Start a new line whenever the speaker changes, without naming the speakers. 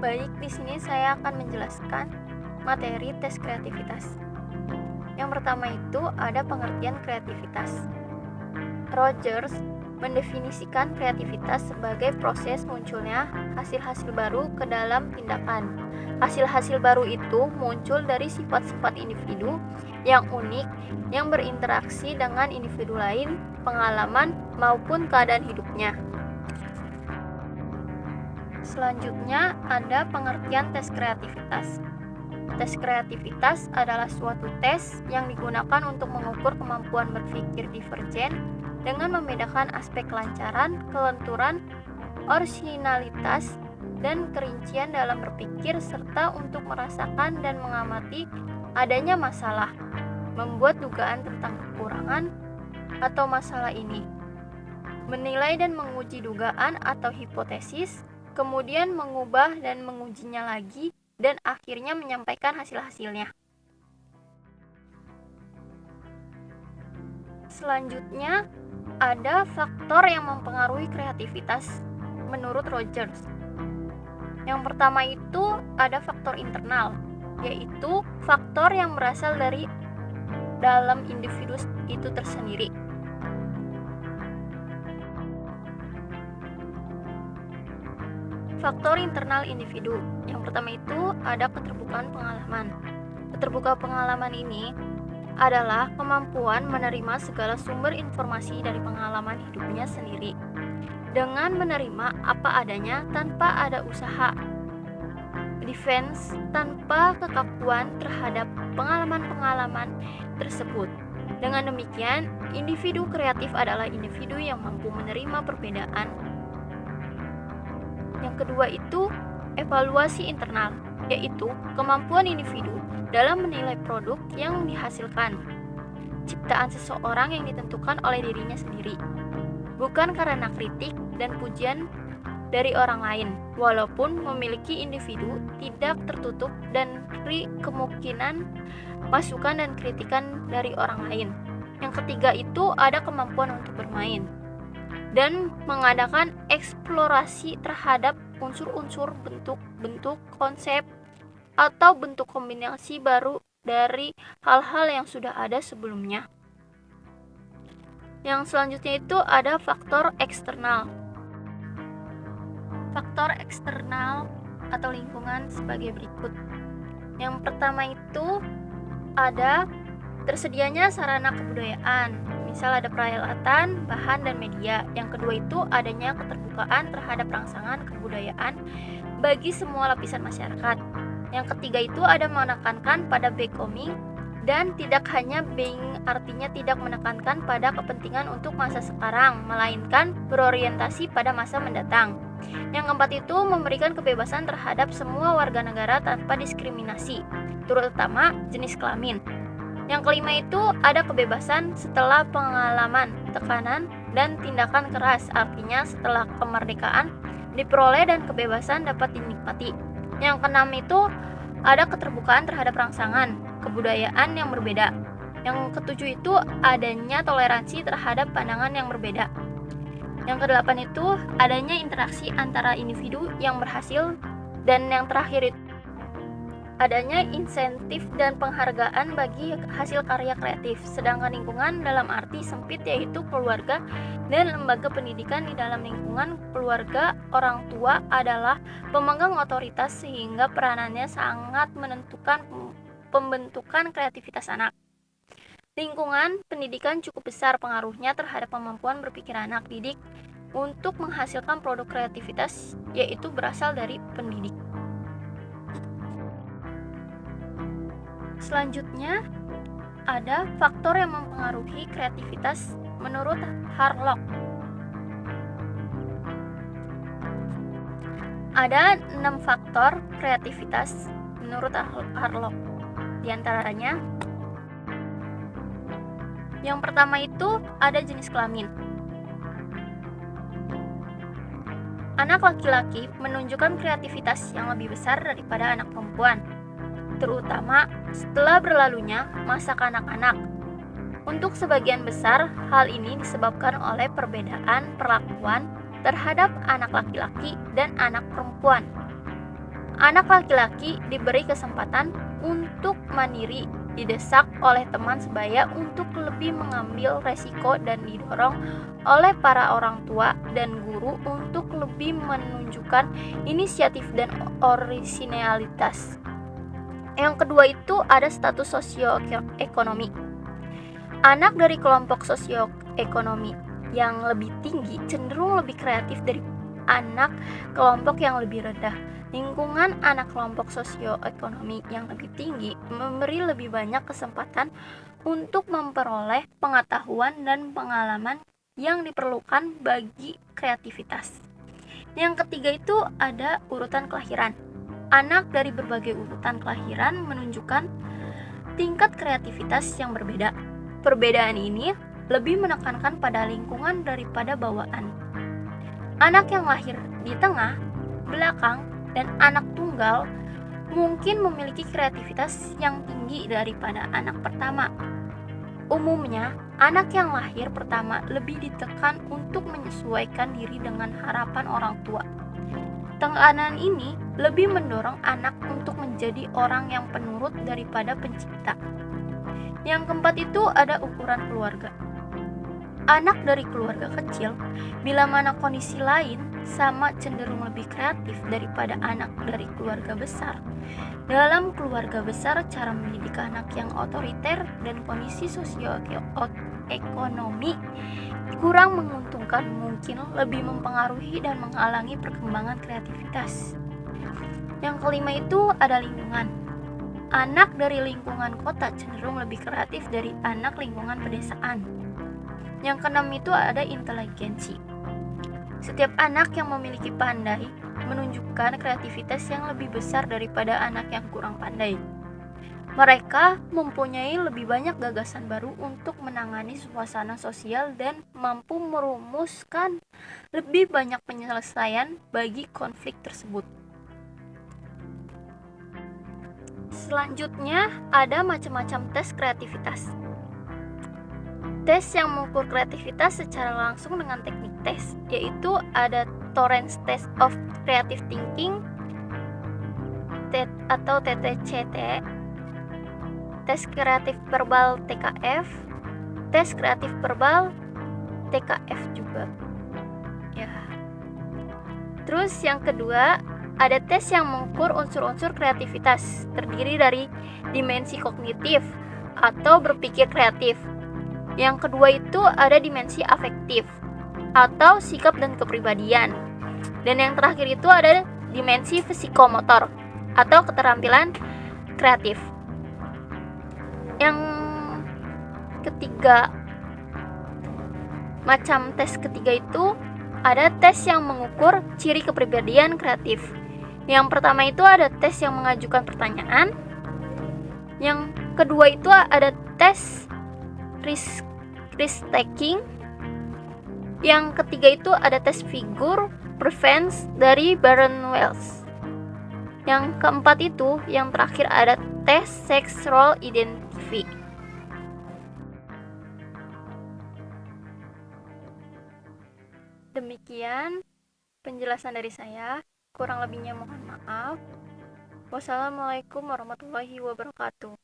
Baik, di sini saya akan menjelaskan materi tes kreativitas. Yang pertama itu ada pengertian kreativitas. Rogers mendefinisikan kreativitas sebagai proses munculnya hasil-hasil baru ke dalam tindakan. Hasil-hasil baru itu muncul dari sifat-sifat individu yang unik yang berinteraksi dengan individu lain, pengalaman maupun keadaan hidupnya. Selanjutnya ada pengertian tes kreativitas. Tes kreativitas adalah suatu tes yang digunakan untuk mengukur kemampuan berpikir divergen dengan membedakan aspek kelancaran, kelenturan, orisinalitas, dan kerincian dalam berpikir serta untuk merasakan dan mengamati adanya masalah, membuat dugaan tentang kekurangan atau masalah ini, menilai dan menguji dugaan atau hipotesis, kemudian mengubah dan mengujinya lagi, dan akhirnya menyampaikan hasil-hasilnya. Selanjutnya, ada faktor yang mempengaruhi kreativitas menurut Rogers. Yang pertama itu ada faktor internal, yaitu faktor yang berasal dari dalam individu itu tersendiri. Faktor internal individu. Yang pertama itu ada keterbukaan pengalaman. Keterbukaan pengalaman ini adalah kemampuan menerima segala sumber informasi dari pengalaman hidupnya sendiri dengan menerima apa adanya tanpa ada usaha defense, tanpa kekakuan terhadap pengalaman-pengalaman tersebut. Dengan demikian, individu kreatif adalah individu yang mampu menerima perbedaan. Yang kedua itu evaluasi internal, yaitu kemampuan individu dalam menilai produk yang dihasilkan, ciptaan seseorang yang ditentukan oleh dirinya sendiri, bukan karena kritik dan pujian dari orang lain, walaupun memiliki individu tidak tertutup dan kemungkinan masukan dan kritikan dari orang lain. Yang ketiga itu ada kemampuan untuk bermain dan mengadakan eksplorasi terhadap unsur-unsur bentuk-bentuk konsep atau bentuk kombinasi baru dari hal-hal yang sudah ada sebelumnya. Yang selanjutnya itu ada faktor eksternal. Faktor eksternal atau lingkungan sebagai berikut. Yang pertama itu ada tersedianya sarana kebudayaan, misal ada peralatan, bahan, dan media. Yang kedua itu adanya keterbukaan terhadap rangsangan kebudayaan bagi semua lapisan masyarakat. Yang ketiga itu ada menekankan pada becoming dan tidak hanya being, artinya tidak menekankan pada kepentingan untuk masa sekarang, melainkan berorientasi pada masa mendatang. Yang keempat itu memberikan kebebasan terhadap semua warga negara tanpa diskriminasi, terutama jenis kelamin. Yang kelima itu ada kebebasan setelah pengalaman, tekanan, dan tindakan keras, artinya setelah kemerdekaan diperoleh dan kebebasan dapat dinikmati. Yang keenam itu ada keterbukaan terhadap rangsangan kebudayaan yang berbeda. Yang ketujuh itu adanya toleransi terhadap pandangan yang berbeda. Yang kedelapan itu adanya interaksi antara individu yang berhasil. Dan yang terakhir itu adanya insentif dan penghargaan bagi hasil karya kreatif. Sedangkan lingkungan dalam arti sempit yaitu keluarga dan lembaga pendidikan. Di dalam lingkungan keluarga, orang tua adalah pemegang otoritas sehingga peranannya sangat menentukan pembentukan kreativitas anak. Lingkungan pendidikan cukup besar pengaruhnya terhadap kemampuan berpikir anak didik untuk menghasilkan produk kreativitas, yaitu berasal dari pendidik. Selanjutnya, ada faktor yang mempengaruhi kreativitas menurut Harlock. Ada 6 faktor kreativitas menurut Harlock. Di antaranya, yang pertama itu ada jenis kelamin. Anak laki-laki menunjukkan kreativitas yang lebih besar daripada anak perempuan, terutama setelah berlalunya masa kanak-kanak. Untuk sebagian besar, hal ini disebabkan oleh perbedaan perlakuan terhadap anak laki-laki dan anak perempuan. Anak laki-laki diberi kesempatan untuk mandiri, didesak oleh teman sebaya untuk lebih mengambil resiko dan didorong oleh para orang tua dan guru untuk lebih menunjukkan inisiatif dan orisinalitas. Yang kedua itu ada status sosioekonomi. Anak dari kelompok sosioekonomi yang lebih tinggi cenderung lebih kreatif dari anak kelompok yang lebih rendah. Lingkungan anak kelompok sosioekonomi yang lebih tinggi memberi lebih banyak kesempatan untuk memperoleh pengetahuan dan pengalaman yang diperlukan bagi kreativitas. Yang ketiga itu ada urutan kelahiran. Anak dari berbagai urutan kelahiran menunjukkan tingkat kreativitas yang berbeda. Perbedaan ini lebih menekankan pada lingkungan daripada bawaan. Anak yang lahir di tengah, belakang, dan anak tunggal mungkin memiliki kreativitas yang tinggi daripada anak pertama. Umumnya, anak yang lahir pertama lebih ditekan untuk menyesuaikan diri dengan harapan orang tua. Tekanan ini lebih mendorong anak untuk menjadi orang yang penurut daripada pencipta. Yang keempat itu ada ukuran keluarga. Anak dari keluarga kecil, bila mana kondisi lain, sama cenderung lebih kreatif daripada anak dari keluarga besar. Dalam keluarga besar, cara mendidik anak yang otoriter dan kondisi sosioekonomi kurang menguntungkan mungkin lebih mempengaruhi dan menghalangi perkembangan kreativitas. Yang kelima itu ada lingkungan. Anak dari lingkungan kota cenderung lebih kreatif dari anak lingkungan pedesaan. Yang keenam itu ada inteligensi. Setiap anak yang memiliki pandai menunjukkan kreativitas yang lebih besar daripada anak yang kurang pandai. Mereka mempunyai lebih banyak gagasan baru untuk menangani suasana sosial dan mampu merumuskan lebih banyak penyelesaian bagi konflik tersebut. Selanjutnya ada macam-macam tes kreativitas. Tes yang mengukur kreativitas secara langsung dengan teknik tes, yaitu ada Torrance Test of Creative Thinking atau TTCT, tes kreatif verbal TKF, tes kreatif verbal TKF juga. Ya. Terus yang kedua, ada tes yang mengukur unsur-unsur kreativitas, terdiri dari dimensi kognitif atau berpikir kreatif. Yang kedua itu ada dimensi afektif atau sikap dan kepribadian. Dan yang terakhir itu ada dimensi psikomotor atau keterampilan kreatif. Yang ketiga, macam tes ketiga itu ada tes yang mengukur ciri kepribadian kreatif. Yang pertama itu ada tes yang mengajukan pertanyaan. Yang kedua itu ada tes risk-taking. Yang ketiga itu ada tes figur preference dari Baron Wells. Yang keempat itu, yang terakhir ada tes sex role identity. Demikian penjelasan dari saya. Kurang lebihnya mohon maaf. Wassalamualaikum warahmatullahi wabarakatuh.